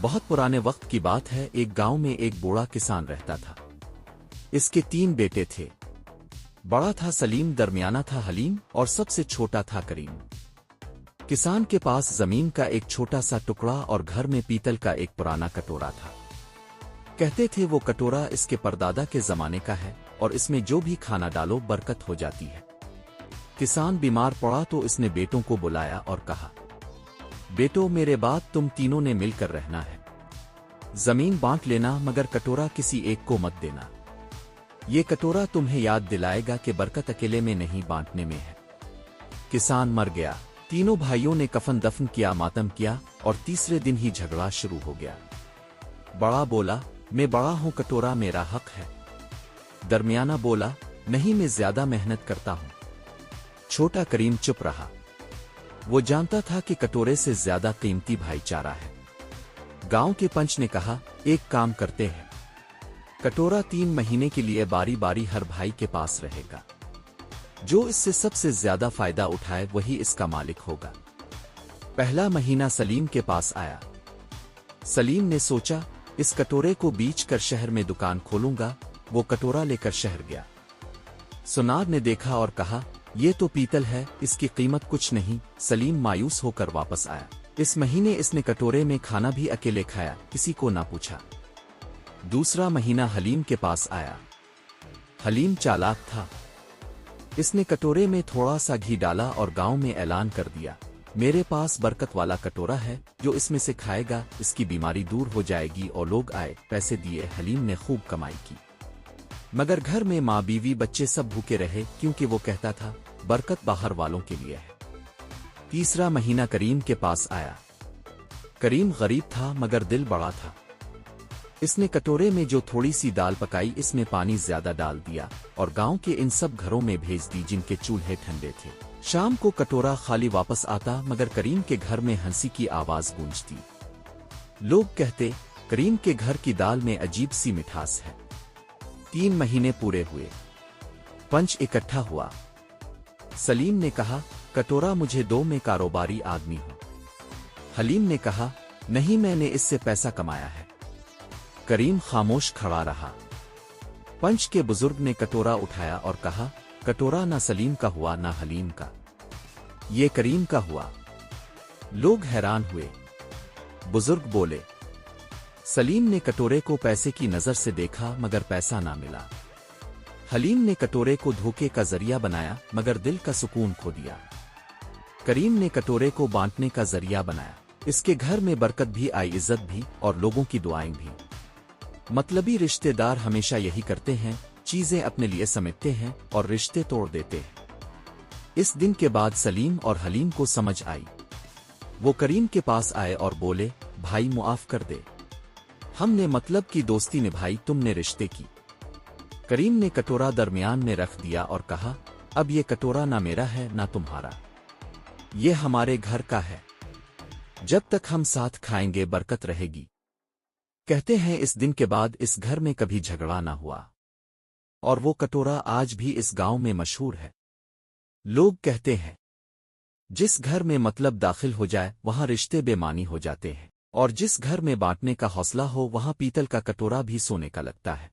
بہت پرانے وقت کی بات ہے، ایک گاؤں میں ایک بوڑھا کسان رہتا تھا۔ اس کے 3 بیٹے تھے۔ بڑا تھا سلیم، درمیانہ تھا حلیم اور سب سے چھوٹا تھا کریم۔ کسان کے پاس زمین کا ایک چھوٹا سا ٹکڑا اور گھر میں پیتل کا ایک پرانا کٹورا تھا۔ کہتے تھے وہ کٹورا اس کے پردادا کے زمانے کا ہے اور اس میں جو بھی کھانا ڈالو برکت ہو جاتی ہے۔ کسان بیمار پڑا تو اس نے بیٹوں کو بلایا اور کہا، بیٹو میرے بعد تم تینوں نے مل کر رہنا ہے۔ زمین بانٹ لینا مگر کٹورا کسی ایک کو مت دینا۔ یہ کٹورا تمہیں یاد دلائے گا کہ برکت اکیلے میں نہیں بانٹنے میں ہے۔ کسان مر گیا۔ تینوں بھائیوں نے کفن دفن کیا، ماتم کیا اور تیسرے دن ہی جھگڑا شروع ہو گیا۔ بڑا بولا، میں بڑا ہوں، کٹورا میرا حق ہے۔ درمیانہ بولا، نہیں میں زیادہ محنت کرتا ہوں۔ چھوٹا کریم چپ رہا۔ وہ جانتا تھا کہ کٹورے سے زیادہ قیمتی بھائی چارہ ہے۔ گاؤں کے پنچ نے کہا، ایک کام کرتے ہیں، کٹورا 3 مہینے کے لیے باری باری ہر بھائی کے پاس رہے گا۔ جو اس سے سب سے زیادہ فائدہ اٹھائے وہی اس کا مالک ہوگا۔ پہلا مہینہ سلیم کے پاس آیا۔ سلیم نے سوچا، اس کٹورے کو بیچ کر شہر میں دکان کھولوں گا۔ وہ کٹورا لے کر شہر گیا۔ سونار نے دیکھا اور کہا، یہ تو پیتل ہے، اس کی قیمت کچھ نہیں۔ سلیم مایوس ہو کر واپس آیا۔ اس مہینے اس نے کٹورے میں کھانا بھی اکیلے کھایا، کسی کو نہ پوچھا۔ دوسرا مہینہ حلیم کے پاس آیا۔ حلیم چالاک تھا۔ اس نے کٹورے میں تھوڑا سا گھی ڈالا اور گاؤں میں اعلان کر دیا، میرے پاس برکت والا کٹورا ہے، جو اس میں سے کھائے گا اس کی بیماری دور ہو جائے گی۔ اور لوگ آئے، پیسے دیے، حلیم نے خوب کمائی کی۔ مگر گھر میں ماں، بیوی، بچے سب بھوکے رہے، کیونکہ وہ کہتا تھا برکت باہر والوں کے لیے ہے۔ تیسرا مہینہ کریم کے پاس آیا۔ کریم غریب تھا مگر دل بڑا تھا۔ اس نے کٹورے میں جو تھوڑی سی دال پکائی اس میں پانی زیادہ ڈال دیا اور گاؤں کے ان سب گھروں میں بھیج دی جن کے چولہے ٹھنڈے تھے۔ شام کو کٹورا خالی واپس آتا مگر کریم کے گھر میں ہنسی کی آواز گونجتی۔ لوگ کہتے، کریم کے گھر کی دال میں عجیب سی مٹھاس ہے۔ 3 مہینے پورے ہوئے۔ پنچ اکٹھا ہوا۔ سلیم نے کہا، کٹورا مجھے دو، میں کاروباری آدمی ہوں۔ حلیم نے کہا، نہیں میں نے اس سے پیسہ کمایا ہے۔ کریم خاموش کھڑا رہا۔ پنچ کے بزرگ نے کٹورا اٹھایا اور کہا، کٹورا نہ سلیم کا ہوا نہ حلیم کا، یہ کریم کا ہوا۔ لوگ حیران ہوئے۔ بزرگ بولے، سلیم نے کٹورے کو پیسے کی نظر سے دیکھا مگر پیسہ نہ ملا۔ حلیم نے کٹورے کو دھوکے کا ذریعہ بنایا مگر دل کا سکون کھو دیا۔ کریم نے کٹورے کو بانٹنے کا ذریعہ بنایا، اس کے گھر میں برکت بھی آئی، عزت بھی اور لوگوں کی دعائیں بھی۔ مطلبی رشتے دار ہمیشہ یہی کرتے ہیں، چیزیں اپنے لیے سمیٹتے ہیں اور رشتے توڑ دیتے ہیں۔ اس دن کے بعد سلیم اور حلیم کو سمجھ آئی۔ وہ کریم کے پاس آئے اور بولے، بھائی معاف کر دے، ہم نے مطلب کی دوستی نبھائی، تم نے رشتے کی۔ کریم نے کٹورا درمیان میں رکھ دیا اور کہا، اب یہ کٹورا نہ میرا ہے نہ تمہارا، یہ ہمارے گھر کا ہے۔ جب تک ہم ساتھ کھائیں گے برکت رہے گی۔ کہتے ہیں اس دن کے بعد اس گھر میں کبھی جھگڑا نہ ہوا، اور وہ کٹورا آج بھی اس گاؤں میں مشہور ہے۔ لوگ کہتے ہیں، جس گھر میں مطلب داخل ہو جائے وہاں رشتے بے معنی ہو جاتے ہیں، اور جس گھر میں بانٹنے کا حوصلہ ہو وہاں پیتل کا کٹورا بھی سونے کا لگتا ہے۔